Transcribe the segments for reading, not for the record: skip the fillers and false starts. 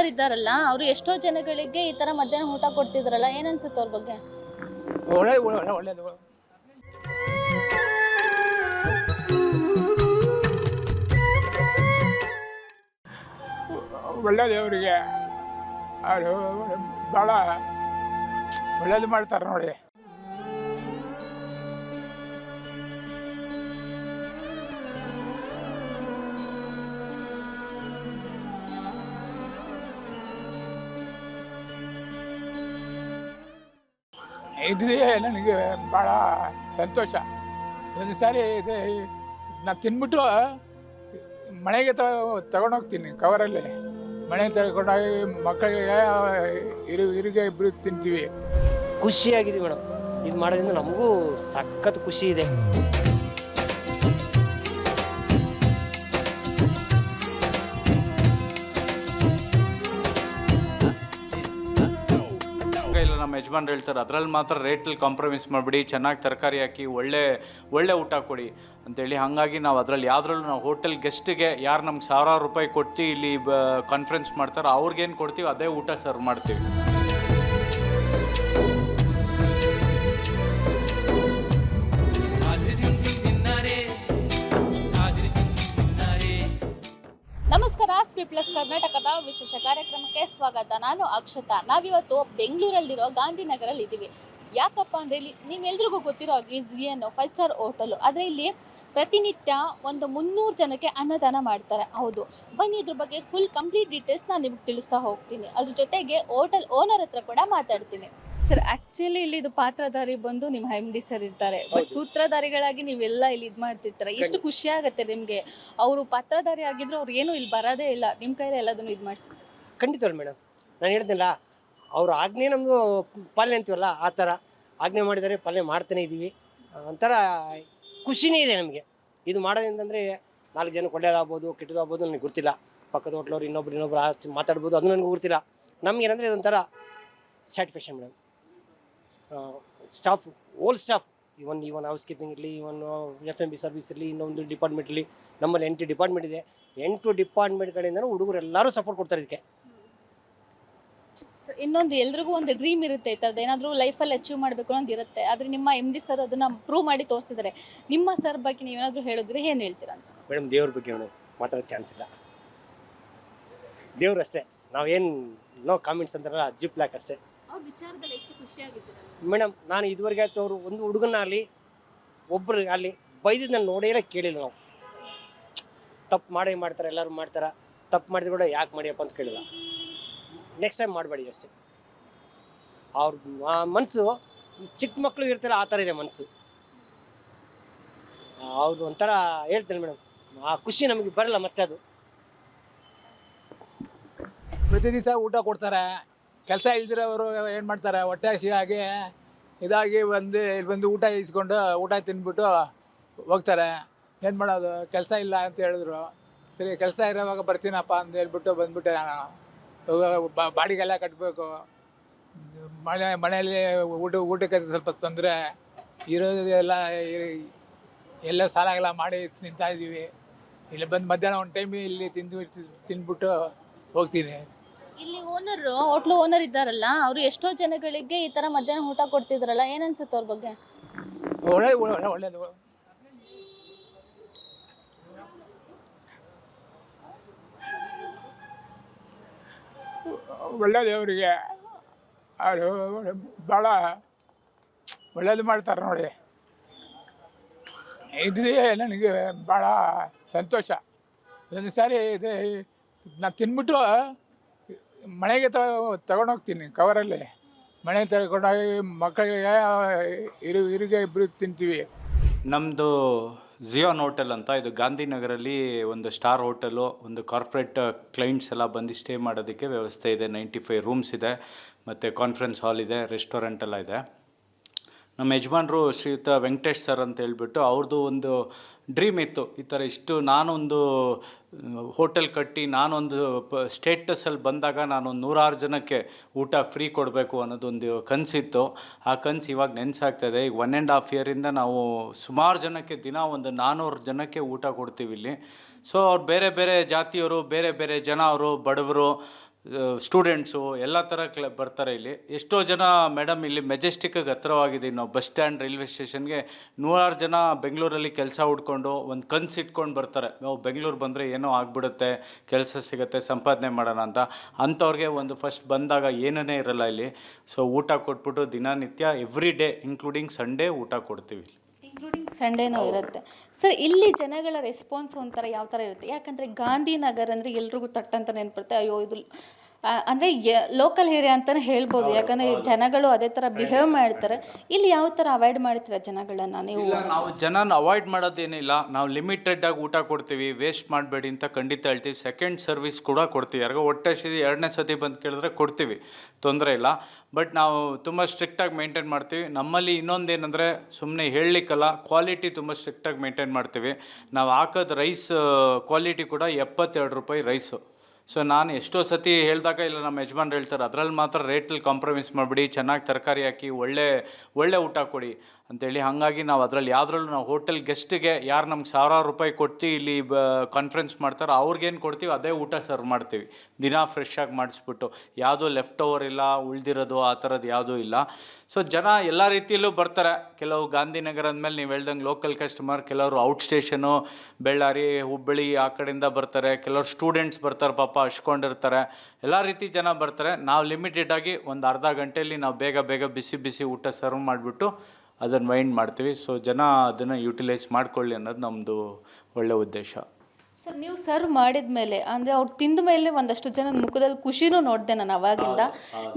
Owner ಇದ್ದಾರಲ್ಲ, ಅವರು ಎಷ್ಟೋ ಜನಗಳಿಗೆ ಈ ತರ ಮಧ್ಯಾಹ್ನ ಊಟ ಕೊಡ್ತಿದ್ರಲ್ಲ, ಏನ್ ಅನ್ಸುತ್ತೆ ಅವ್ರ ಬಗ್ಗೆ? ಒಳ್ಳೇದು. ಒಳ್ಳೇದು ಅವರಿಗೆ, ಅವರು ಭಾಳ ಒಳ್ಳೇದು ಮಾಡ್ತಾರೆ ನೋಡಿ. ಇದೇ ನನಗೆ ಭಾಳ ಸಂತೋಷ. ಒಂದು ಸಾರಿ ಇದು ನಾನು ತಿಂದ್ಬಿಟ್ಟು ಮನೆಗೆ ತಗೊಂಡೋಗ್ತೀನಿ ಕವರಲ್ಲಿ. ಮನೆಗೆ ತಗೊಂಡೋಗಿ ಮಕ್ಕಳಿಗೆ ಹಿರಿಗೆ ಇಬ್ಬರು ತಿಂತೀವಿ. ಖುಷಿಯಾಗಿದೆ ಮೇಡಮ್, ಇದು ಮಾಡೋದ್ರಿಂದ ನಮಗೂ ಸಖತ್ ಖುಷಿ ಇದೆ. ಇಲ್ಲ ನಮ್ಮ ಯಜಮಾನ್ರು ಹೇಳ್ತಾರೆ, ಅದರಲ್ಲಿ ಮಾತ್ರ ರೇಟಲ್ಲಿ ಕಾಂಪ್ರಮೈಸ್ ಮಾಡಿಬಿಡಿ, ಚೆನ್ನಾಗಿ ತರಕಾರಿ ಹಾಕಿ ಒಳ್ಳೆ ಊಟ ಕೊಡಿ ಅಂತೇಳಿ. ಹಾಗಾಗಿ ನಾವು ಅದರಲ್ಲಿ ಯಾವುದ್ರಲ್ಲೂ ನಾವು ಹೋಟೆಲ್ ಗೆಸ್ಟಿಗೆ ಯಾರು ನಮ್ಗೆ ₹1000 ಕೊಟ್ಟು ಇಲ್ಲಿ ಕಾನ್ಫರೆನ್ಸ್ ಮಾಡ್ತಾರೋ ಅವ್ರಿಗೇನು ಕೊಡ್ತೀವಿ ಅದೇ ಊಟ ಸರ್ವ್ ಮಾಡ್ತೀವಿ. ನಮಸ್ಕಾರ, ಸ್ಪೀ ಪ್ಲಸ್ ಕರ್ನಾಟಕದ ವಿಶೇಷ ಕಾರ್ಯಕ್ರಮಕ್ಕೆ ಸ್ವಾಗತ. ನಾನು ಅಕ್ಷತಾ. ನಾವಿವತ್ತು ಬೆಂಗಳೂರಲ್ಲಿರೋ ಗಾಂಧಿನಗರಲ್ಲಿ ಇದ್ದೀವಿ. ಯಾಕಪ್ಪ ಅಂದರೆ ಇಲ್ಲಿ ನಿಮ್ಮೆಲ್ರಿಗೂ ಗೊತ್ತಿರೋ ಹಾಗೆ ಜಿಯನ್ 5 ಸ್ಟಾರ್ ಹೋಟೆಲು. ಆದರೆ ಇಲ್ಲಿ ಪ್ರತಿನಿತ್ಯ ಒಂದು 300 ಜನಕ್ಕೆ ಅನ್ನದಾನ ಮಾಡ್ತಾರೆ. ಹೌದು, ಬನ್ನಿ ಇದ್ರ ಬಗ್ಗೆ ಫುಲ್ ಕಂಪ್ಲೀಟ್ ಡೀಟೇಲ್ಸ್ ನಾನು ನಿಮ್ಗೆ ತಿಳಿಸ್ತಾ ಹೋಗ್ತೀನಿ. ಅದ್ರ ಜೊತೆಗೆ ಹೋಟೆಲ್ ಓನರ್ ಹತ್ರ ಕೂಡ ಮಾತಾಡ್ತೀನಿ. ಸರ್, ಆಕ್ಚುಲಿ ಇಲ್ಲಿ ಇದು ಪಾತ್ರಧಾರಿ ಬಂದು ನಿಮ್ಮ MD ಸರ್ ಇರ್ತಾರೆ, ಬಟ್ ಸೂತ್ರಧಾರಿಗಳಾಗಿ ನೀವೆಲ್ಲ ಇಲ್ಲಿ ಇದು ಮಾಡ್ತಿರ್ತಾರೆ. ಎಷ್ಟು ಖುಷಿ ಆಗುತ್ತೆ ನಿಮಗೆ. ಅವರು ಪಾತ್ರಧಾರಿ ಆಗಿದ್ರು ಅವ್ರು ಏನು ಇಲ್ಲಿ ಬರೋದೇ ಇಲ್ಲ, ನಿಮ್ಮ ಕೈಯಲ್ಲಿ ಎಲ್ಲದನ್ನು ಇದು ಮಾಡಿಸಿ. ಖಂಡಿತವಲ್ಲ ಮೇಡಮ್, ನಾನು ಹೇಳ್ತೀನಲ್ಲ, ಅವರು ಆಜ್ಞೆ ನಮ್ಮದು ಪಾಲನೆ ಅಂತೀವಲ್ಲ, ಆ ಥರ ಆಜ್ಞೆ ಮಾಡಿದರೆ ಪಾಲನೆ ಮಾಡ್ತಾನೆ ಇದ್ದೀವಿ. ಒಂಥರ ಖುಷಿನೇ ಇದೆ ನಮಗೆ ಇದು ಮಾಡೋದ್ರಿಂದಂದರೆ. 4 ಜನಕ್ಕೆ ಒಳ್ಳೇದಾಗ್ಬೋದು ಕೆಟ್ಟದಾಗ್ಬೋದು ನನಗೆ ಗೊತ್ತಿಲ್ಲ. ಪಕ್ಕದ ಹೋಟ್ಲವ್ರು ಇನ್ನೊಬ್ರು ಮಾತಾಡ್ಬೋದು, ಅದು ನನಗೆ ಗೊತ್ತಿಲ್ಲ. ನಮಗೇನಂದರೆ ಇದೊಂಥರ ಸ್ಯಾಟಿಸ್ಫ್ಯಾಕ್ಷನ್ ಮೇಡಮ್. ಸ್ಟಾಫ್, ಓಲ್ ಸ್ಟಾಫ್, ಇವನ್ ಹೌಸ್ ಕೀಪಿಂಗ್ ಇರಲಿ, ಇವನ್ FMB ಸರ್ವಿಸ್ ಇರಲಿ, ಇನ್ನೊಂದು ಡಿಪಾರ್ಟ್ಮೆಂಟ್ ಇರಲಿ, ನಮ್ಮಲ್ಲಿ 8 ಡಿಪಾರ್ಟ್ಮೆಂಟ್ ಇದೆ. 8 ಡಿಪಾರ್ಟ್ಮೆಂಟ್ ಕಡೆಯಿಂದನೂ ಹುಡುಗರು ಎಲ್ಲರೂ ಸಪೋರ್ಟ್ ಕೊಡ್ತಾರೆ ಇದಕ್ಕೆ. ಇನ್ನೊಂದು ಎಲ್ರಿಗೂ ಒಂದು ಡ್ರೀಮ್ ಇರುತ್ತೆ, ಈ ಥರದ್ದು ಏನಾದರೂ ಲೈಫಲ್ಲಿ ಅಚೀವ್ ಮಾಡಬೇಕು ಅನ್ನೋದು ಇರುತ್ತೆ. ಆದರೆ ನಿಮ್ಮ MD ಸರ್ ಅದನ್ನು ಪ್ರೂವ್ ಮಾಡಿ ತೋರಿಸಿದ್ದಾರೆ. ನಿಮ್ಮ ಸರ್ ಬಗ್ಗೆ ನೀವೇನಾದರೂ ಹೇಳಿದ್ರೆ ಏನು ಹೇಳ್ತೀರಾ ಅಂತ? ಮೇಡಮ್, ದೇವ್ರ ಬಗ್ಗೆ ಮೇಡಮ್ ಮಾತಾಡೋಕ್ಕೆ ಚಾನ್ಸ್ ಇಲ್ಲ. ದೇವ್ರು ಅಷ್ಟೇ, ನಾವೇನು ನೋ ಕಾಮೆಂಟ್ಸ್ ಅಂತಾರಲ್ಲ, ಜಿಪ್ ಲಾಕ್ ಅಷ್ಟೇ. ವಿಚಾರದಲ್ಲಿ ಎಷ್ಟು ಖುಷಿಯಾಗಿದ್ದೀರಾ ಮೇಡಮ್, ನಾನು ಇದುವರೆಗೆ ಆಯ್ತು ಅವರು ಒಂದು ಹುಡುಗನಾಗಲಿ ಒಬ್ಬರು ಆಗಲಿ ಬೈದಿದ್ದು ನಾನು ನೋಡೇ ಕೇಳಿಲ್ಲ. ನಾವು ತಪ್ಪು ಮಾಡ್ತಾರೆ, ಎಲ್ಲರೂ ಮಾಡ್ತಾರೆ. ತಪ್ಪು ಮಾಡಿದ್ರು ಕೂಡ ಯಾಕೆ ಮಾಡಿಯಪ್ಪ ಅಂತ ಕೇಳಿಲ್ಲ. ನೆಕ್ಸ್ಟ್ ಟೈಮ್ ಮಾಡಬೇಡಿ ಅಷ್ಟೇ. ಅವ್ರ ಮನಸ್ಸು ಚಿಕ್ಕ ಮಕ್ಕಳು ಇರ್ತಾರೆ, ಆ ಥರ ಇದೆ ಮನಸ್ಸು. ಅವ್ರು ಒಂಥರ ಹೇಳ್ತೇನೆ ಮೇಡಮ್, ಆ ಖುಷಿ ನಮಗೆ ಬರಲ್ಲ ಮತ್ತೆ. ಅದು ಪ್ರತಿ ದಿವಸ ಊಟ ಕೊಡ್ತಾರೆ. ಕೆಲಸ ಇಲ್ದಿರೋರು ಏನು ಮಾಡ್ತಾರೆ, ಹೊಟ್ಟೆ ಹಸಿವಾಗಿ ಇದಾಗಿ ಇಲ್ಲಿ ಬಂದು ಊಟ ಇಸ್ಕೊಂಡು ಊಟ ತಿಂದ್ಬಿಟ್ಟು ಹೋಗ್ತಾರೆ. ಏನು ಮಾಡೋದು, ಕೆಲಸ ಇಲ್ಲ ಅಂತ ಹೇಳಿದ್ರು. ಸರಿ, ಕೆಲಸ ಇರೋವಾಗ ಬರ್ತೀನಪ್ಪ ಅಂತ ಹೇಳ್ಬಿಟ್ಟು ಬಂದ್ಬಿಟ್ಟೆ. ನಾನು ಬಾಡಿಗೆಲ್ಲ ಕಟ್ಟಬೇಕು, ಮನೆಯಲ್ಲಿ ಊಟಕ್ಕೆ ಸ್ವಲ್ಪ ತೊಂದರೆ ಇರೋದು. ಎಲ್ಲ ಸಾಲಗೆಲ್ಲ ಮಾಡಿ ನಿಂತಾಯಿದ್ದೀವಿ. ಇಲ್ಲಿ ಬಂದು ಮಧ್ಯಾಹ್ನ ಒಂದು ಟೈಮ್ ಇಲ್ಲಿ ತಿಂದ್ಬಿಟ್ಟು ಹೋಗ್ತೀನಿ. ಇಲ್ಲಿ ಹೋಟ್ಲು ಓನರ್ ಇದ್ದಾರಲ್ಲ, ಅವರು ಎಷ್ಟೋ ಜನಗಳಿಗೆ ಈ ತರ ಮಧ್ಯಾಹ್ನ ಊಟ ಕೊಡ್ತಿದ್ರಲ್ಲ, ಏನ್ ಅನ್ಸುತ್ತೆ ಅವ್ರ ಬಗ್ಗೆ? ಒಳ್ಳೇದು. ಒಳ್ಳೇದು ಅವರಿಗೆ, ಅವರು ಭಾಳ ಒಳ್ಳೇದು ಮಾಡ್ತಾರೆ ನೋಡಿ. ಇದೇ ನನಗೆ ಭಾಳ ಸಂತೋಷ. ಒಂದು ಸಾರಿ ಇದು ನಾನು ತಿಂದ್ಬಿಟ್ಟು ಮನೆಗೆ ತಗೊಂಡೋಗ್ತೀನಿ ಕವರಲ್ಲಿ. ಮನೆಗೆ ತಗೊಂಡೋಗಿ ಮಕ್ಕಳಿಗೆ ಹಿರಿಗೆ ಇಬ್ಬರು ತಿಂತೀವಿ. ನಮ್ಮದು ಜಿಯಾನ್ ಹೋಟೆಲ್ ಅಂತ, ಇದು ಗಾಂಧಿನಗರಲ್ಲಿ ಒಂದು ಸ್ಟಾರ್ ಹೋಟೆಲು. ಒಂದು ಕಾರ್ಪೊರೇಟ್ ಕ್ಲೈಂಟ್ಸ್ ಎಲ್ಲ ಬಂದು ಸ್ಟೇ ಮಾಡೋದಕ್ಕೆ ವ್ಯವಸ್ಥೆ ಇದೆ. 95 ರೂಮ್ಸ್ ಇದೆ, ಮತ್ತು ಕಾನ್ಫರೆನ್ಸ್ ಹಾಲ್ ಇದೆ, ರೆಸ್ಟೋರೆಂಟ್ ಎಲ್ಲ ಇದೆ. ನಮ್ಮ ಯಜಮಾನರು ಶ್ರೀಯುತ ವೆಂಕಟೇಶ್ ಸರ್ ಅಂತ ಹೇಳ್ಬಿಟ್ಟು, ಅವ್ರದ್ದು ಒಂದು ಡ್ರೀಮ್ ಇತ್ತು, ಈ ಥರ ನಾನೊಂದು ಹೋಟೆಲ್ ಕಟ್ಟಿ ನಾನೊಂದು ಸ್ಟೇಟಸಲ್ಲಿ ಬಂದಾಗ ನಾನೊಂದು 100 ಜನಕ್ಕೆ ಊಟ ಫ್ರೀ ಕೊಡಬೇಕು ಅನ್ನೋದೊಂದು ಕನಸಿತ್ತು. ಆ ಕನಸು ಇವಾಗ ನೆನೆಸಾಗ್ತಾಯಿದೆ. ಈಗ 1.5 ಇಯರಿಂದ ನಾವು ಸುಮಾರು ಜನಕ್ಕೆ ದಿನ ಒಂದು 400 ಜನಕ್ಕೆ ಊಟ ಕೊಡ್ತೀವಿ ಇಲ್ಲಿ. ಸೊ ಅವ್ರು ಬೇರೆ ಬೇರೆ ಜಾತಿಯವರು, ಬೇರೆ ಬೇರೆ ಜನ, ಅವರು ಬಡವರು, ಸ್ಟೂಡೆಂಟ್ಸು ಎಲ್ಲ ಥರ ಬರ್ತಾರೆ ಇಲ್ಲಿ. ಎಷ್ಟೋ ಜನ ಮೇಡಮ್ ಇಲ್ಲಿ ಮೆಜೆಸ್ಟಿಕ್ಗೆ ಹತ್ತಿರವಾಗಿದ್ದೀವಿ ನಾವು, ಬಸ್ ಸ್ಟ್ಯಾಂಡ್ ರೈಲ್ವೆ ಸ್ಟೇಷನ್ಗೆ ನೂರಾರು ಜನ ಬೆಂಗಳೂರಲ್ಲಿ ಕೆಲಸ ಹುಡ್ಕೊಂಡು ಒಂದು ಕನಸು ಇಟ್ಕೊಂಡು ಬರ್ತಾರೆ. ನಾವು ಬೆಂಗಳೂರು ಬಂದರೆ ಏನೋ ಆಗ್ಬಿಡುತ್ತೆ, ಕೆಲಸ ಸಿಗುತ್ತೆ, ಸಂಪಾದನೆ ಮಾಡೋಣ ಅಂತ. ಅಂಥವ್ರಿಗೆ ಒಂದು ಫಸ್ಟ್ ಬಂದಾಗ ಏನನೇ ಇರಲ್ಲ ಇಲ್ಲಿ. ಸೊ ಊಟ ಕೊಟ್ಬಿಟ್ಟು ದಿನನಿತ್ಯ ಎವ್ರಿ ಡೇ ಇನ್ಕ್ಲೂಡಿಂಗ್ ಸಂಡೇ ಊಟ ಕೊಡ್ತೀವಿ. ಇನ್ಕ್ಲೂಡಿಂಗ್ ಸಂಡೇನೂ ಇರುತ್ತೆ. ಸರ್, ಇಲ್ಲಿ ಜನಗಳ ರೆಸ್ಪಾನ್ಸ್ ಒಂಥರ ಯಾವ ಥರ ಇರುತ್ತೆ? ಯಾಕಂದರೆ ಗಾಂಧಿನಗರ್ ಅಂದರೆ ಎಲ್ರಿಗೂ ತಟ್ಟಂತ ನೆನ್ಪಿರುತ್ತೆ, ಅಯ್ಯೋ ಇದು ಅಂದರೆ ಲೋಕಲ್ ಏರಿಯಾ ಅಂತಲೇ ಹೇಳ್ಬೋದು. ಯಾಕಂದರೆ ಜನಗಳು ಅದೇ ಥರ ಬಿಹೇವ್ ಮಾಡ್ತಾರೆ. ಇಲ್ಲಿ ಯಾವ ಥರ ಅವಾಯ್ಡ್ ಮಾಡ್ತೀರಾ ಜನಗಳನ್ನ ನೀವು? ನಾವು ಜನನ ಅವಾಯ್ಡ್ ಮಾಡೋದೇನಿಲ್ಲ, ನಾವು ಲಿಮಿಟೆಡಾಗಿ ಊಟ ಕೊಡ್ತೀವಿ, ವೇಸ್ಟ್ ಮಾಡಬೇಡಿ ಅಂತ ಖಂಡಿತ ಹೇಳ್ತೀವಿ. ಸೆಕೆಂಡ್ ಸರ್ವಿಸ್ ಕೂಡ ಕೊಡ್ತೀವಿ. ಯಾರಿಗೋ ಹೊಟ್ಟೆ ಹಸಿದು ಎರಡನೇ ಸತಿ ಬಂದು ಕೇಳಿದ್ರೆ ಕೊಡ್ತೀವಿ, ತೊಂದರೆ ಇಲ್ಲ. ಬಟ್ ನಾವು ತುಂಬ ಸ್ಟ್ರಿಕ್ಟಾಗಿ ಮೇಂಟೈನ್ ಮಾಡ್ತೀವಿ. ನಮ್ಮಲ್ಲಿ ಇನ್ನೊಂದೇನೆಂದರೆ ಸುಮ್ಮನೆ ಹೇಳಲಿಕ್ಕಲ್ಲ, ಕ್ವಾಲಿಟಿ ತುಂಬ ಸ್ಟ್ರಿಕ್ಟಾಗಿ ಮೇಂಟೈನ್ ಮಾಡ್ತೀವಿ. ನಾವು ಹಾಕೋದು ರೈಸ್ ಕ್ವಾಲಿಟಿ ಕೂಡ 72 ರೂಪಾಯಿ ರೈಸು. ಸೊ ನಾನು ಎಷ್ಟೋ ಸತಿ ಹೇಳಿದಾಗ ಇಲ್ಲ ನಮ್ಮ ಯಜಮಾನ್ರು ಹೇಳ್ತಾರೆ, ಅದರಲ್ಲಿ ಮಾತ್ರ ರೇಟಲ್ಲಿ ಕಾಂಪ್ರಮೈಸ್ ಮಾಡಿಬಿಡಿ, ಚೆನ್ನಾಗಿ ತರಕಾರಿ ಹಾಕಿ ಒಳ್ಳೆ ಊಟ ಕೊಡಿ ಅಂಥೇಳಿ. ಹಾಗಾಗಿ ನಾವು ಅದರಲ್ಲಿ ಯಾವುದ್ರಲ್ಲೂ ನಾವು ಹೋಟೆಲ್ ಗೆಸ್ಟಿಗೆ ಯಾರು ನಮ್ಗೆ 1000 ರೂಪಾಯಿ ಕೊಟ್ಟು ಇಲ್ಲಿ ಕಾನ್ಫರೆನ್ಸ್ ಮಾಡ್ತಾರೋ ಅವ್ರಿಗೇನು ಕೊಡ್ತೀವಿ ಅದೇ ಊಟ ಸರ್ವ್ ಮಾಡ್ತೀವಿ, ದಿನ ಫ್ರೆಶ್ಶಾಗಿ ಮಾಡಿಸ್ಬಿಟ್ಟು. ಯಾವುದೂ ಲೆಫ್ಟ್ ಓವರ್ ಇಲ್ಲ, ಉಳಿದಿರೋದು ಆ ಥರದ್ದು ಯಾವುದೂ ಇಲ್ಲ. ಸೊ ಜನ ಎಲ್ಲ ರೀತಿಯಲ್ಲೂ ಬರ್ತಾರೆ. ಕೆಲವು ಗಾಂಧಿನಗರ ಅಂದಮೇಲೆ ನೀವು ಹೇಳ್ದಂಗೆ ಲೋಕಲ್ ಕಸ್ಟಮರ್, ಕೆಲವರು ಔಟ್ ಸ್ಟೇಷನು ಬಳ್ಳಾರಿ, ಹುಬ್ಬಳ್ಳಿ ಆ ಕಡೆಯಿಂದ ಬರ್ತಾರೆ, ಕೆಲವರು ಸ್ಟೂಡೆಂಟ್ಸ್ ಬರ್ತಾರೆ, ಪಾಪ ಹಚ್ಕೊಂಡಿರ್ತಾರೆ, ಎಲ್ಲ ರೀತಿ ಜನ ಬರ್ತಾರೆ. ನಾವು ಲಿಮಿಟೆಡಾಗಿ ಒಂದು ಅರ್ಧ ಗಂಟೆಯಲ್ಲಿ ನಾವು ಬೇಗ ಬಿಸಿ ಊಟ ಸರ್ವ್ ಮಾಡಿಬಿಟ್ಟು ಅದನ್ನು ವೈಂಡ್ ಮಾಡ್ತೀವಿ. ಸೊ ಜನ ಅದನ್ನು ಯುಟಿಲೈಸ್ ಮಾಡ್ಕೊಳ್ಳಿ ಅನ್ನೋದು ನಮ್ಮದು ಒಳ್ಳೆಯ ಉದ್ದೇಶ. ಸರ್, ನೀವು ಸರ್ವ್ ಮಾಡಿದ ಮೇಲೆ ಅಂದರೆ ಅವ್ರು ತಿಂದ ಮೇಲೆ ಒಂದಷ್ಟು ಜನ ಮುಖದಲ್ಲಿ ಖುಷಿನೂ ನೋಡಿದೆ ನಾನು ಅವಾಗಿಂದ.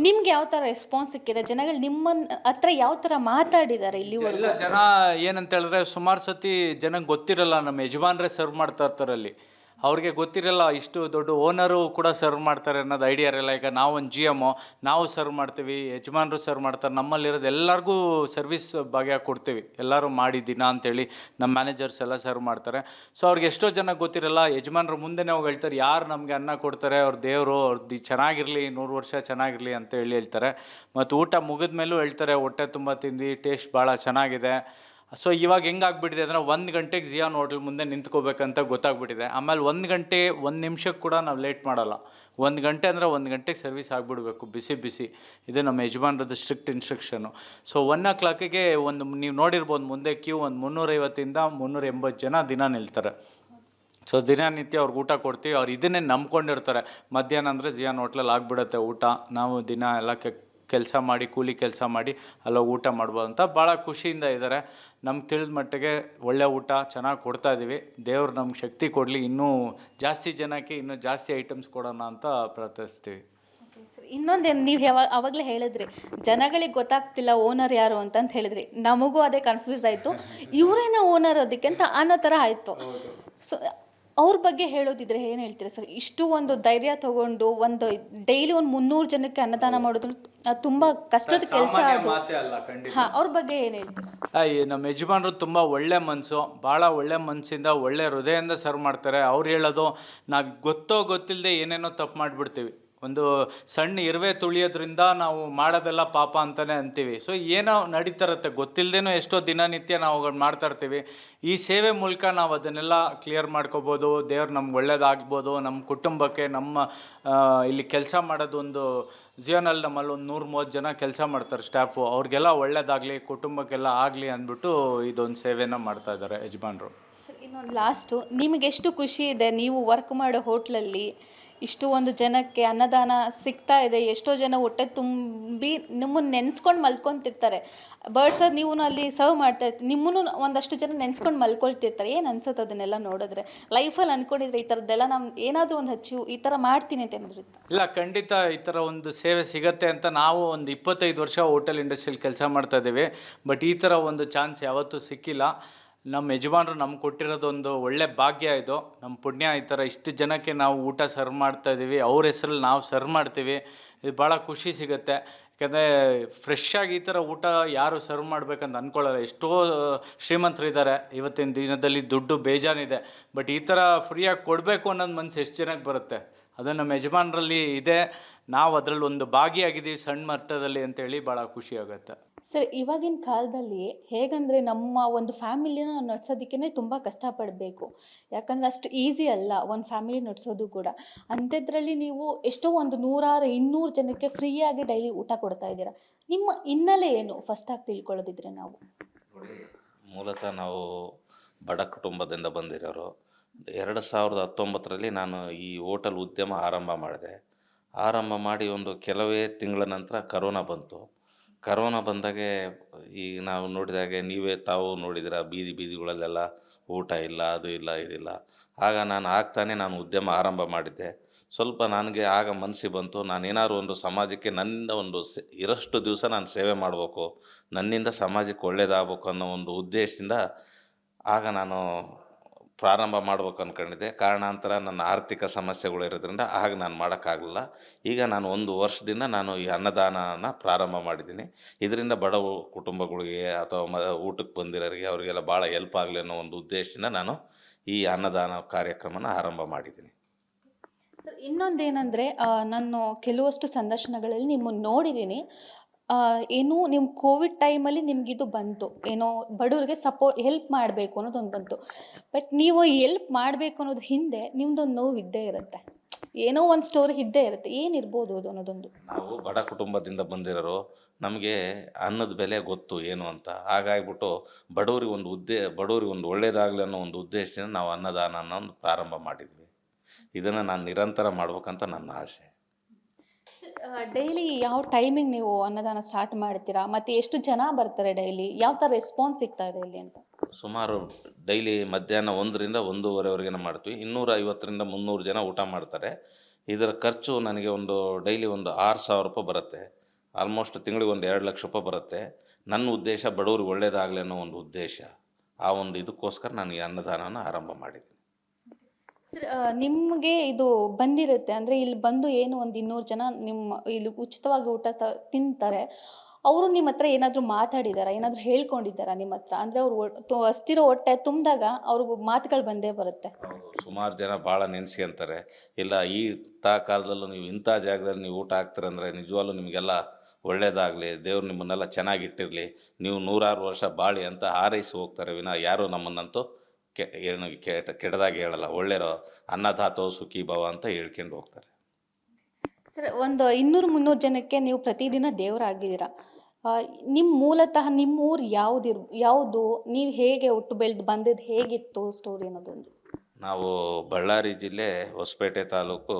ನಿಮ್ಗೆ ಯಾವ ಥರ ರೆಸ್ಪಾನ್ಸ್ ಸಿಕ್ಕಿದೆ? ಜನಗಳು ನಿಮ್ಮ ಹತ್ರ ಯಾವ ಥರ ಮಾತಾಡಿದ್ದಾರೆ ಇಲ್ಲಿವರೆಗೂ? ಎಲ್ಲ ಜನ ಏನಂತ ಹೇಳಿದ್ರೆ, ಸುಮಾರು ಸತಿ ಜನಕ್ಕೆ ಗೊತ್ತಿರಲ್ಲ ನಮ್ಮ ಯಜಮಾನ್ರೇ ಸರ್ವ್ ಮಾಡ್ತಾ ಇರ್ತಾರೆ ಅಲ್ಲಿ. ಅವ್ರಿಗೆ ಗೊತ್ತಿರಲ್ಲ ಇಷ್ಟು ದೊಡ್ಡ ಓನರು ಕೂಡ ಸರ್ವ್ ಮಾಡ್ತಾರೆ ಅನ್ನೋದು ಐಡಿಯಾ ಇರಲ್ಲ. ಈಗ ನಾವು ಒಂದು GM, ನಾವು ಸರ್ವ್ ಮಾಡ್ತೀವಿ, ಯಜಮಾನರು ಸರ್ವ್ ಮಾಡ್ತಾರೆ. ನಮ್ಮಲ್ಲಿರೋದು ಎಲ್ಲರಿಗೂ ಸರ್ವಿಸ್ ಭಾಗ್ಯ ಕೊಡ್ತೀವಿ, ಎಲ್ಲರೂ ಮಾಡಿ ದಿನ ಅಂತೇಳಿ ನಮ್ಮ ಮ್ಯಾನೇಜರ್ಸ್ ಎಲ್ಲ ಸರ್ವ್ ಮಾಡ್ತಾರೆ. ಸೊ ಅವ್ರಿಗೆ ಎಷ್ಟೋ ಜನ ಗೊತ್ತಿರಲ್ಲ, ಯಜಮಾನ್ರು ಮುಂದೆನೇ ಹೋಗಿ ಹೇಳ್ತಾರೆ, ಯಾರು ನಮಗೆ ಅನ್ನ ಕೊಡ್ತಾರೆ ಅವ್ರ ದೇವರು, ಅವ್ರದ್ದು ಚೆನ್ನಾಗಿರಲಿ, 100 ವರ್ಷ ಚೆನ್ನಾಗಿರಲಿ ಅಂತ ಹೇಳ್ತಾರೆ. ಮತ್ತು ಊಟ ಮುಗಿದ ಮೇಲೂ ಹೇಳ್ತಾರೆ, ಹೊಟ್ಟೆ ತುಂಬ ತಿಂದು, ಟೇಸ್ಟ್ ಭಾಳ ಚೆನ್ನಾಗಿದೆ. ಸೊ ಇವಾಗ ಹೆಂಗಾಗ್ಬಿಟ್ಟಿದೆ ಅಂದರೆ 1 ಗಂಟೆಗೆ ಜಿಯಾನ್ ಹೋಟೆಲ್ ಮುಂದೆ ನಿಂತ್ಕೋಬೇಕಂತ ಗೊತ್ತಾಗ್ಬಿಟ್ಟಿದೆ. ಆಮೇಲೆ 1 ಗಂಟೆ 1 ನಿಮಿಷಕ್ಕೆ ಕೂಡ ನಾವು ಲೇಟ್ ಮಾಡಲ್ಲ. 1 ಗಂಟೆ ಅಂದರೆ 1 ಗಂಟೆಗೆ ಸರ್ವಿಸ್ ಆಗಿಬಿಡ್ಬೇಕು, ಬಿಸಿ. ಇದು ನಮ್ಮ ಯಜಮಾನ್ರದ್ದು ಸ್ಟ್ರಿಕ್ಟ್ ಇನ್ಸ್ಟ್ರಕ್ಷನು. ಸೊ 1 o'clockಗೆ ನೀವು ನೋಡಿರ್ಬೋದು ಮುಂದೆ ಕ್ಯೂ 350 ಇಂದ 380 ಜನ ದಿನ ನಿಲ್ತಾರೆ. ಸೊ ದಿನನಿತ್ಯ ಅವ್ರಿಗೆ ಊಟ ಕೊಡ್ತೀವಿ. ಅವ್ರು ಇದನ್ನೇ ನಂಬ್ಕೊಂಡಿರ್ತಾರೆ, ಮಧ್ಯಾಹ್ನ ಅಂದರೆ ಜಿಯಾನ್ ಹೋಟ್ಲಲ್ಲಿ ಆಗಿಬಿಡುತ್ತೆ ಊಟ, ನಾವು ದಿನ ಎಲ್ಲ ಕೆಲಸ ಮಾಡಿ, ಕೂಲಿ ಕೆಲಸ ಮಾಡಿ ಅಲ್ಲ ಊಟ ಮಾಡ್ಬೋದು ಅಂತ ಭಾಳ ಖುಷಿಯಿಂದ ಇದ್ದಾರೆ. ನಮ್ಗೆ ತಿಳಿದ ಮಟ್ಟಿಗೆ ಒಳ್ಳೆ ಊಟ ಚೆನ್ನಾಗಿ ಕೊಡ್ತಾ ಇದ್ದೀವಿ. ದೇವ್ರು ನಮ್ಗೆ ಶಕ್ತಿ ಕೊಡಲಿ, ಇನ್ನೂ ಜಾಸ್ತಿ ಜನಕ್ಕೆ ಇನ್ನೂ ಜಾಸ್ತಿ ಐಟಮ್ಸ್ ಕೊಡೋಣ ಅಂತ ಪ್ರಾರ್ಥಿಸ್ತೀವಿ. ಇನ್ನೊಂದೇನು, ನೀವು ಅವಾಗಲೇ ಹೇಳಿದ್ರಿ ಜನಗಳಿಗೆ ಗೊತ್ತಾಗ್ತಿಲ್ಲ ಓನರ್ ಯಾರು ಅಂತ ಹೇಳಿದ್ರಿ. ನಮಗೂ ಅದೇ ಕನ್ಫ್ಯೂಸ್ ಆಯಿತು, ಇವರೇನೋ ಓನರ್ ಅದಕ್ಕೆ ಅಂತ ಅನ್ನೋ ಥರ ಆಯಿತು. ಸೊ ಅವ್ರ ಬಗ್ಗೆ ಹೇಳೋದಿದ್ರೆ ಏನು ಹೇಳ್ತೀರಾ ಸರ್? ಇಷ್ಟು ಒಂದು ಧೈರ್ಯ ತಗೊಂಡು ಒಂದು ಡೈಲಿ 300 ಜನಕ್ಕೆ ಅನ್ನದಾನ ಮಾಡೋದು ತುಂಬ ಕಷ್ಟದ ಕೆಲಸ ಅದು. ಹಾಂ, ಅವ್ರ ಬಗ್ಗೆ ಏನು ಹೇಳ್ತೀರಾ? ನಮ್ಮ ಯಜಮಾನರು ತುಂಬ ಒಳ್ಳೆ ಮನಸ್ಸು, ಭಾಳ ಒಳ್ಳೆ ಮನಸ್ಸಿಂದ, ಒಳ್ಳೆ ಹೃದಯದಿಂದ ಸರ್ವ್ ಮಾಡ್ತಾರೆ. ಅವ್ರು ಹೇಳೋದು, ನಾವು ಗೊತ್ತಿಲ್ಲದೆ ಏನೇನೋ ತಪ್ಪು ಮಾಡಿಬಿಡ್ತೀವಿ. ಒಂದು ಸಣ್ಣ ಇರುವೆ ತುಳಿಯೋದ್ರಿಂದ ನಾವು ಮಾಡೋದೆಲ್ಲ ಪಾಪ ಅಂತಲೇ ಅಂತೀವಿ. ಸೊ ಏನೋ ನಡೀತಿರುತ್ತೆ, ಗೊತ್ತಿಲ್ಲದೇನೋ ಎಷ್ಟೋ ದಿನನಿತ್ಯ ನಾವು ಮಾಡ್ತಾ ಇರ್ತೀವಿ. ಈ ಸೇವೆ ಮೂಲಕ ನಾವು ಅದನ್ನೆಲ್ಲ ಕ್ಲಿಯರ್ ಮಾಡ್ಕೋಬೋದು. ದೇವ್ರು ನಮ್ಗೆ ಒಳ್ಳೇದಾಗ್ಬೋದು, ನಮ್ಮ ಕುಟುಂಬಕ್ಕೆ, ನಮ್ಮ ಇಲ್ಲಿ ಕೆಲಸ ಮಾಡೋದೊಂದು ಜಿಯೋನಲ್ಲಿ ನಮ್ಮಲ್ಲಿ ಒಂದು 130 ಜನ ಕೆಲಸ ಮಾಡ್ತಾರೆ ಸ್ಟಾಫು, ಅವ್ರಿಗೆಲ್ಲ ಒಳ್ಳೇದಾಗಲಿ, ಕುಟುಂಬಕ್ಕೆಲ್ಲ ಆಗಲಿ ಅಂದ್ಬಿಟ್ಟು ಇದೊಂದು ಸೇವೆನ ಮಾಡ್ತಾ ಇದ್ದಾರೆ ಯಜಮಾನರು. ಸರ್, ಇನ್ನೊಂದು ಲಾಸ್ಟು, ನಿಮಗೆಷ್ಟು ಖುಷಿ ಇದೆ ನೀವು ವರ್ಕ್ ಮಾಡೋ ಹೋಟ್ಲಲ್ಲಿ ಇಷ್ಟು ಒಂದು ಜನಕ್ಕೆ ಅನ್ನದಾನ ಸಿಗ್ತಾ ಇದೆ? ಎಷ್ಟೋ ಜನ ಹೊಟ್ಟೆ ತುಂಬಿ ನಿಮ್ಮನ್ನು ನೆನೆಸ್ಕೊಂಡು ಮಲ್ಕೊತಿರ್ತಾರೆ. ಬರ್ಡ್ಸಲ್ಲಿ ನೀವು ಅಲ್ಲಿ ಸರ್ವ್ ಮಾಡ್ತಾ ಇರ್ತೀವಿ, ನಿಮ್ಮನ್ನು ಒಂದಷ್ಟು ಜನ ನೆನೆಸ್ಕೊಂಡು ಮಲ್ಕೊಳ್ತಿರ್ತಾರೆ. ಏನು ಅನ್ಸುತ್ತೆ ಅದನ್ನೆಲ್ಲ ನೋಡಿದ್ರೆ? ಲೈಫಲ್ಲಿ ಅಂದ್ಕೊಂಡಿದ್ರೆ ಈ ಥರದ್ದೆಲ್ಲ ನಾನು ಏನಾದರೂ ಒಂದು ಹಚ್ಚಿ ಈ ಥರ ಮಾಡ್ತೀನಿ ಅಂತ ಏನಾದರೂ? ಇಲ್ಲ, ಖಂಡಿತ ಈ ಥರ ಒಂದು ಸೇವೆ ಸಿಗತ್ತೆ ಅಂತ ನಾವು ಒಂದು 25 ವರ್ಷ ಹೋಟೆಲ್ ಇಂಡಸ್ಟ್ರಿಯಲ್ಲಿ ಕೆಲಸ ಮಾಡ್ತಾ ಇದ್ದೀವಿ. ಬಟ್ ಈ ಥರ ಒಂದು ಚಾನ್ಸ್ ಯಾವತ್ತೂ ಸಿಕ್ಕಿಲ್ಲ. ನಮ್ಮ ಯಜಮಾನರು ನಮ್ಗೆ ಕೊಟ್ಟಿರೋದೊಂದು ಒಳ್ಳೆ ಭಾಗ್ಯ ಇದು, ನಮ್ಮ ಪುಣ್ಯ. ಈ ಥರ ಇಷ್ಟು ಜನಕ್ಕೆ ನಾವು ಊಟ ಸರ್ವ್ ಮಾಡ್ತಾಯಿದ್ದೀವಿ, ಅವ್ರ ಹೆಸರಲ್ಲಿ ನಾವು ಸರ್ವ್ ಮಾಡ್ತೀವಿ. ಇದು ಭಾಳ ಖುಷಿ ಸಿಗುತ್ತೆ. ಯಾಕಂದರೆ ಫ್ರೆಶ್ಶಾಗಿ ಈ ಥರ ಊಟ ಯಾರು ಸರ್ವ್ ಮಾಡ್ಬೇಕಂತ ಅಂದ್ಕೊಳ್ಳಲ್ಲ. ಎಷ್ಟೋ ಶ್ರೀಮಂತರಿದ್ದಾರೆ ಇವತ್ತಿನ ದಿನದಲ್ಲಿ, ದುಡ್ಡು ಬೇಜಾನಿದೆ. ಬಟ್ ಈ ಥರ ಫ್ರೀಯಾಗಿ ಕೊಡಬೇಕು ಅನ್ನೋದು ಮನಸ್ಸು ಎಷ್ಟು ಜನಕ್ಕೆ ಬರುತ್ತೆ? ಅದು ನಮ್ಮ ಯಜಮಾನರಲ್ಲಿ ಇದೆ. ನಾವು ಅದರಲ್ಲಿ ಒಂದು ಭಾಗಿಯಾಗಿದ್ದೀವಿ ಸಣ್ಣ ಮಟ್ಟದಲ್ಲಿ ಅಂತೇಳಿ ಭಾಳ ಖುಷಿ ಆಗುತ್ತೆ. ಸರ್ ಇವಾಗಿನ ಕಾಲದಲ್ಲಿ ಹೇಗಂದರೆ ನಮ್ಮ ಒಂದು ಫ್ಯಾಮಿಲಿನ ನಡ್ಸೋದಕ್ಕೇ ತುಂಬ ಕಷ್ಟಪಡಬೇಕು. ಯಾಕಂದರೆ ಅಷ್ಟು ಈಸಿ ಅಲ್ಲ ಒಂದು ಫ್ಯಾಮಿಲಿ ನಡ್ಸೋದು ಕೂಡ. ಅಂಥದ್ರಲ್ಲಿ ನೀವು ಎಷ್ಟೋ ಒಂದು 100 200 ಜನಕ್ಕೆ ಫ್ರೀಯಾಗಿ ಡೈಲಿ ಊಟ ಕೊಡ್ತಾ ಇದ್ದೀರಾ. ನಿಮ್ಮ ಹಿನ್ನೆಲೆ ಏನು ಫಸ್ಟಾಗಿ ತಿಳ್ಕೊಳ್ಳೋದಿದ್ರೆ ನಾವು? ನೋಡಿ, ಮೂಲತಃ ನಾವು ಬಡ ಕುಟುಂಬದಿಂದ ಬಂದಿರೋರು. 2019ರಲ್ಲಿ ನಾನು ಈ ಹೋಟೆಲ್ ಉದ್ಯಮ ಆರಂಭ ಮಾಡಿದೆ. ಆರಂಭ ಮಾಡಿ ಒಂದು ಕೆಲವೇ ತಿಂಗಳ ನಂತರ ಕರೋನಾ ಬಂತು. ಕರೋನಾ ಬಂದಾಗೆ ಈಗ ನಾವು ನೋಡಿದಾಗೆ ತಾವು ನೋಡಿದ್ದೀರ, ಬೀದಿಗಳಲ್ಲೆಲ್ಲ ಊಟ ಇಲ್ಲ, ಅದು ಇಲ್ಲ, ಇದಿಲ್ಲ. ಆಗ ನಾನು ಉದ್ಯಮ ಆರಂಭ ಮಾಡಿದ್ದೆ. ಸ್ವಲ್ಪ ನನಗೆ ಆಗ ಮನಸ್ಸಿಗೆ ಬಂತು, ನಾನೇನಾದ್ರು ಒಂದು ಸಮಾಜಕ್ಕೆ ನನ್ನಿಂದ ಒಂದು ಇರೋಷ್ಟು ದಿವಸ ನಾನು ಸೇವೆ ಮಾಡಬೇಕು, ನನ್ನಿಂದ ಸಮಾಜಕ್ಕೆ ಒಳ್ಳೆಯದಾಗಬೇಕು ಅನ್ನೋ ಒಂದು ಉದ್ದೇಶದಿಂದ ಆಗ ನಾನು ಪ್ರಾರಂಭ ಮಾಡ್ಬೇಕು ಅಂದ್ಕೊಂಡಿದ್ದೆ. ಕಾರಣಾಂತರ ನನ್ನ ಆರ್ಥಿಕ ಸಮಸ್ಯೆಗಳು ಇರೋದ್ರಿಂದ ಆಗ ನಾನು ಮಾಡೋಕ್ಕಾಗಲಿಲ್ಲ. ಈಗ ನಾನು 1 ವರ್ಷದಿಂದ ನಾನು ಈ ಅನ್ನದಾನನ ಪ್ರಾರಂಭ ಮಾಡಿದ್ದೀನಿ. ಇದರಿಂದ ಬಡ ಕುಟುಂಬಗಳಿಗೆ ಅಥವಾ ಊಟಕ್ಕೆ ಬಂದಿರೋರಿಗೆ ಅವರಿಗೆಲ್ಲ ಭಾಳ ಹೆಲ್ಪ್ ಆಗಲಿ ಅನ್ನೋ ಒಂದು ಉದ್ದೇಶದಿಂದ ನಾನು ಈ ಅನ್ನದಾನ ಕಾರ್ಯಕ್ರಮನ ಆರಂಭ ಮಾಡಿದ್ದೀನಿ. ಸರ್ ಇನ್ನೊಂದೇನೆಂದರೆ ನಾನು ಕೆಲವಷ್ಟು ಸಂದರ್ಶನಗಳಲ್ಲಿ ನಿಮ್ಮನ್ನು ನೋಡಿದ್ದೀನಿ. ಏನು ನಿಮ್ಮ ಕೋವಿಡ್ ಟೈಮಲ್ಲಿ ನಿಮಗಿದು ಬಂತು, ಏನೋ ಬಡವರಿಗೆ ಹೆಲ್ಪ್ ಮಾಡಬೇಕು ಅನ್ನೋದೊಂದು ಬಂತು. ಬಟ್ ನೀವು ಹೆಲ್ಪ್ ಮಾಡಬೇಕು ಅನ್ನೋದ್ರ ಹಿಂದೆ ನಿಮ್ಮದೊಂದು ನೋವು ಇದ್ದೇ ಇರುತ್ತೆ, ಏನೋ ಒಂದು ಸ್ಟೋರಿ ಇದ್ದೇ ಇರುತ್ತೆ. ಏನಿರ್ಬೋದು ಅದು ಅನ್ನೋದೊಂದು? ನಾವು ಬಡ ಕುಟುಂಬದಿಂದ ಬಂದಿರೋರು, ನಮಗೆ ಅನ್ನದ ಬೆಲೆ ಗೊತ್ತು ಏನು ಅಂತ. ಹಾಗಾಗಿಬಿಟ್ಟು ಬಡವರಿಗೆ ಒಂದು ಒಳ್ಳೆಯದಾಗಲಿ ಅನ್ನೋ ಒಂದು ಉದ್ದೇಶದಿಂದ ನಾವು ಅನ್ನದಾನನ ಒಂದು ಪ್ರಾರಂಭ ಮಾಡಿದ್ವಿ. ಇದನ್ನು ನಾನು ನಿರಂತರ ಮಾಡ್ಬೇಕಂತ ನನ್ನ ಆಸೆ. ಡೈಲಿ ಯಾವ ಟೈಮಿಂಗ್ ನೀವು ಅನ್ನದಾನ ಸ್ಟಾರ್ಟ್ ಮಾಡ್ತೀರಾ? ಮತ್ತು ಎಷ್ಟು ಜನ ಬರ್ತಾರೆ ಡೈಲಿ? ಯಾವ ಥರ ರೆಸ್ಪಾನ್ಸ್ ಸಿಗ್ತಾ ಇದೆ ಇಲ್ಲಿ ಅಂತ? ಸುಮಾರು ಡೈಲಿ ಮಧ್ಯಾಹ್ನ 1ರಿಂದ 1:30ವರೆಗೆ ಮಾಡ್ತೀವಿ. 250ರಿಂದ 300 ಜನ ಊಟ ಮಾಡ್ತಾರೆ. ಇದರ ಖರ್ಚು ನನಗೆ ಡೈಲಿ ಒಂದು 6,000 ರೂಪಾಯಿ ಬರುತ್ತೆ. ಆಲ್ಮೋಸ್ಟ್ ತಿಂಗಳಿಗೆ ಒಂದು 2 ಲಕ್ಷ ರೂಪಾಯಿ ಬರುತ್ತೆ. ನನ್ನ ಉದ್ದೇಶ ಬಡವ್ರಿಗೆ ಒಳ್ಳೆಯದಾಗಲಿ ಅನ್ನೋ ಒಂದು ಉದ್ದೇಶ. ಆ ಒಂದು ಇದಕ್ಕೋಸ್ಕರ ನಾನು ಈ ಅನ್ನದಾನನ ಆರಂಭ ಮಾಡಿದ್ದೀನಿ. ಸರ್ ನಿಮಗೆ ಇದು ಬಂದಿರುತ್ತೆ ಅಂದರೆ ಇಲ್ಲಿ ಬಂದು ಏನು ಒಂದು 200 ಜನ ಇಲ್ಲಿ ಉಚಿತವಾಗಿ ಊಟ ತಿಂತಾರೆ. ಅವರು ನಿಮ್ಮ ಹತ್ರ ಏನಾದರೂ ಮಾತಾಡಿದಾರಾ? ಏನಾದರೂ ಹೇಳ್ಕೊಂಡಿದ್ದಾರಾ ನಿಮ್ಮ ಹತ್ರ? ಅಂದರೆ ಅವರು ಹಸ್ತಿರೋ ಹೊಟ್ಟೆ ತುಂಬಿದಾಗ ಅವ್ರಿಗೆ ಮಾತುಗಳು ಬಂದೇ ಬರುತ್ತೆ. ಸುಮಾರು ಜನ ಭಾಳ ನೆನೆಸ್ಕೊಂತಾರೆ, ಇಲ್ಲ ಕಾಲದಲ್ಲೂ ನೀವು ಇಂಥ ಜಾಗದಲ್ಲಿ ನೀವು ಊಟ ಹಾಕ್ತೀರಂದರೆ ನಿಜವಾಗ್ಲೂ ನಿಮಗೆಲ್ಲ ಒಳ್ಳೆಯದಾಗಲಿ, ದೇವ್ರು ನಿಮ್ಮನ್ನೆಲ್ಲ ಚೆನ್ನಾಗಿಟ್ಟಿರಲಿ, ನೀವು 100 ವರ್ಷ ಬಾಳಿ ಅಂತ ಹಾರೈಸಿ ಹೋಗ್ತಾರೆ ವಿನ ಯಾರೂ ನಮ್ಮನ್ನಂತೂ ಕೆಟ್ಟದಾಗಿ ಹೇಳಲ್ಲ. ಒಳ್ಳೆಯರೋ ಅನ್ನದಾತೋ ಸುಖಿ ಭವ ಅಂತ ಹೇಳ್ಕೊಂಡು ಹೋಗ್ತಾರೆ. ಸರ್ ಒಂದು 200-300 ಜನಕ್ಕೆ ನೀವು ಪ್ರತಿದಿನ ದೇವರಾಗಿದ್ದೀರಾ. ನಿಮ್ಮ ಮೂಲತಃ ನಿಮ್ಮ ಊರು ಯಾವುದು? ನೀವು ಹೇಗೆ ಹುಟ್ಟು ಬೆಳೆದು ಬಂದಿದ್ದು ಹೇಗಿತ್ತು ಸ್ಟೋರಿ ಅನ್ನೋದೊಂದು? ನಾವು ಬಳ್ಳಾರಿ ಜಿಲ್ಲೆ ಹೊಸಪೇಟೆ ತಾಲೂಕು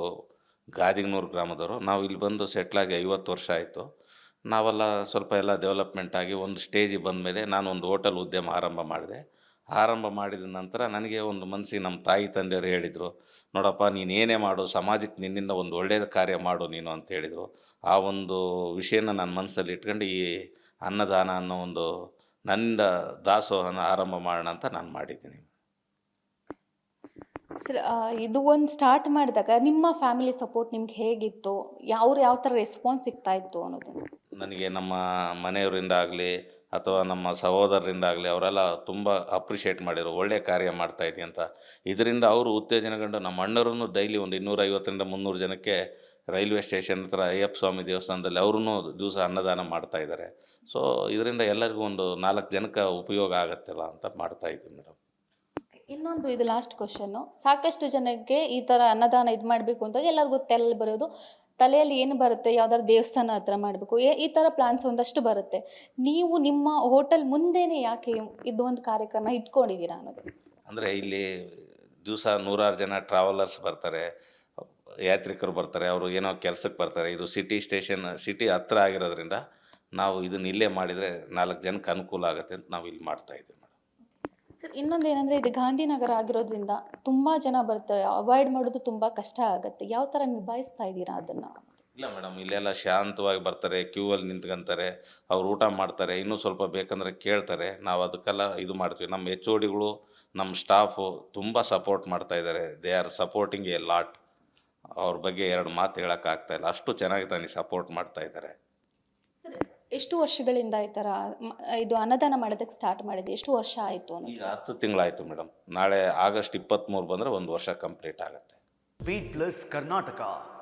ಗಾದಿಗ್ನೂರು ಗ್ರಾಮದವರು. ನಾವು ಇಲ್ಲಿ ಬಂದು ಸೆಟ್ಲಾಗಿ 50 ವರ್ಷ ಆಯಿತು. ನಾವೆಲ್ಲ ಸ್ವಲ್ಪ ಎಲ್ಲ ಡೆವಲಪ್ಮೆಂಟ್ ಆಗಿ ಒಂದು ಸ್ಟೇಜಿಗೆ ಬಂದಮೇಲೆ ನಾನು ಒಂದು ಹೋಟೆಲ್ ಉದ್ಯಮ ಆರಂಭ ಮಾಡಿದೆ. ಆರಂಭ ಮಾಡಿದ ನಂತರ ನನಗೆ ಒಂದು ಮನಸ್ಸಿಗೆ ನಮ್ಮ ತಾಯಿ ತಂದೆಯವರು ಹೇಳಿದರು, ನೋಡಪ್ಪ ನೀನು ಏನೇ ಮಾಡು, ಸಮಾಜಕ್ಕೆ ನಿನ್ನಿಂದ ಒಂದು ಒಳ್ಳೆಯದ ಕಾರ್ಯ ಮಾಡು ನೀನು ಅಂತ ಹೇಳಿದರು. ಆ ಒಂದು ವಿಷಯನ ನನ್ನ ಮನಸ್ಸಲ್ಲಿ ಇಟ್ಕೊಂಡು ಈ ಅನ್ನದಾನ ಅನ್ನೋ ಒಂದು ನನ್ನಿಂದ ದಾಸೋಹನ ಆರಂಭ ಮಾಡೋಣ ಅಂತ ನಾನು ಮಾಡಿದ್ದೀನಿ. ಸರ್ ಇದು ಒಂದು ಸ್ಟಾರ್ಟ್ ಮಾಡಿದಾಗ ನಿಮ್ಮ ಫ್ಯಾಮಿಲಿ ಸಪೋರ್ಟ್ ನಿಮ್ಗೆ ಹೇಗಿತ್ತು? ಯಾವ ಥರ ರೆಸ್ಪಾನ್ಸ್ ಸಿಗ್ತಾ ಇತ್ತು ಅನ್ನೋದು? ನನಗೆ ನಮ್ಮ ಮನೆಯವರಿಂದ ಆಗಲಿ ಅಥವಾ ನಮ್ಮ ಸಹೋದರರಿಂದ ಆಗಲಿ ಅವರೆಲ್ಲ ತುಂಬ ಅಪ್ರಿಷಿಯೇಟ್ ಮಾಡಿದರು, ಒಳ್ಳೆಯ ಕಾರ್ಯ ಮಾಡ್ತಾಯಿದ್ದಿ ಅಂತ. ಇದರಿಂದ ಅವರು ಉತ್ತೇಜನಗೊಂಡು ನಮ್ಮ ಅಣ್ಣರನ್ನು ಡೈಲಿ ಒಂದು 250ರಿಂದ 300 ಜನಕ್ಕೆ ರೈಲ್ವೆ ಸ್ಟೇಷನ್ ಹತ್ರ ಅಯ್ಯಪ್ಪ ಸ್ವಾಮಿ ದೇವಸ್ಥಾನದಲ್ಲಿ ಅವ್ರೂ ದಿವಸ ಅನ್ನದಾನ ಮಾಡ್ತಾಯಿದ್ದಾರೆ. ಸೊ ಇದರಿಂದ ಎಲ್ಲರಿಗೂ ಒಂದು 4 ಜನಕ್ಕೆ ಉಪಯೋಗ ಆಗತ್ತಲ್ಲ ಅಂತ ಮಾಡ್ತಾಯಿದ್ವಿ ಮೇಡಮ್. ಇನ್ನೊಂದು ಇದು ಲಾಸ್ಟ್ ಕ್ವಶನ್ನು. ಸಾಕಷ್ಟು ಜನಕ್ಕೆ ಈ ಥರ ಅನ್ನದಾನ ಇದು ಮಾಡಬೇಕು ಅಂತ ಎಲ್ಲರಿಗೂ ಬರೋದು ತಲೆಯಲ್ಲಿ ಏನು ಬರುತ್ತೆ, ಯಾವ್ದಾದ್ರು ದೇವಸ್ಥಾನ ಹತ್ರ ಮಾಡಬೇಕು, ಈ ಥರ ಪ್ಲಾನ್ಸ್ ಒಂದಷ್ಟು ಬರುತ್ತೆ. ನೀವು ನಿಮ್ಮ ಹೋಟೆಲ್ ಮುಂದೆನೇ ಯಾಕೆ ಇದು ಒಂದು ಕಾರ್ಯಕ್ರಮ ಇಟ್ಕೊಂಡಿದ್ದೀರಾ ಅನ್ನೋದು? ಅಂದರೆ ಇಲ್ಲಿ ದಿವಸ 100 ಜನ ಟ್ರಾವೆಲರ್ಸ್ ಬರ್ತಾರೆ, ಯಾತ್ರಿಕರು ಬರ್ತಾರೆ, ಅವರು ಏನೋ ಕೆಲಸಕ್ಕೆ ಬರ್ತಾರೆ. ಇದು ಸಿಟಿ ಹತ್ರ ಆಗಿರೋದ್ರಿಂದ ನಾವು ಇದನ್ನ ಇಲ್ಲೇ ಮಾಡಿದರೆ 4 ಜನಕ್ಕೆ ಅನುಕೂಲ ಆಗುತ್ತೆ ಅಂತ ನಾವು ಇಲ್ಲಿ ಮಾಡ್ತಾಯಿದ್ದೀವಿ ಮೇಡಮ್. ಸರ್ ಇನ್ನೊಂದು ಏನಂದರೆ ಇದು ಗಾಂಧಿನಗರ ಆಗಿರೋದ್ರಿಂದ ತುಂಬ ಜನ ಬರ್ತಾರೆ, ಅವಾಯ್ಡ್ ಮಾಡೋದು ತುಂಬ ಕಷ್ಟ ಆಗುತ್ತೆ. ಯಾವ ಥರ ನಿಭಾಯಿಸ್ತಾ ಇದ್ದೀರಾ ಅದನ್ನು? ಇಲ್ಲ ಮೇಡಮ್, ಇಲ್ಲೆಲ್ಲ ಶಾಂತವಾಗಿ ಬರ್ತಾರೆ, ಕ್ಯೂವಲ್ಲಿ ನಿಂತ್ಕೊಂತಾರೆ, ಅವ್ರು ಊಟ ಮಾಡ್ತಾರೆ, ಇನ್ನೂ ಸ್ವಲ್ಪ ಬೇಕಂದರೆ ಕೇಳ್ತಾರೆ. ನಾವು ಅದಕ್ಕೆಲ್ಲ ಇದು ಮಾಡ್ತೀವಿ. ನಮ್ಮ HODಗಳು ನಮ್ಮ ಸ್ಟಾಫು ತುಂಬ ಸಪೋರ್ಟ್ ಮಾಡ್ತಾಯಿದ್ದಾರೆ. They are supporting A lot. ಅವ್ರ ಬಗ್ಗೆ 2 ಮಾತು ಹೇಳೋಕ್ಕಾಗ್ತಾಯಿಲ್ಲ, ಅಷ್ಟು ಚೆನ್ನಾಗಿ ನನಗೆ ಸಪೋರ್ಟ್ ಮಾಡ್ತಾಯಿದ್ದಾರೆ. ಎಷ್ಟು ವರ್ಷಗಳಿಂದ ಈ ಥರ ಇದು ಅನ್ನದಾನ ಮಾಡೋದಕ್ಕೆ ಸ್ಟಾರ್ಟ್ ಮಾಡಿದೆ? ಎಷ್ಟು ವರ್ಷ ಆಯಿತು? ಈಗ 10 ತಿಂಗಳಾಯಿತು ಮೇಡಮ್. ನಾಳೆ ಆಗಸ್ಟ್ 23 ಬಂದರೆ 1 ವರ್ಷ ಕಂಪ್ಲೀಟ್ ಆಗುತ್ತೆ. Beat Plus Karnataka.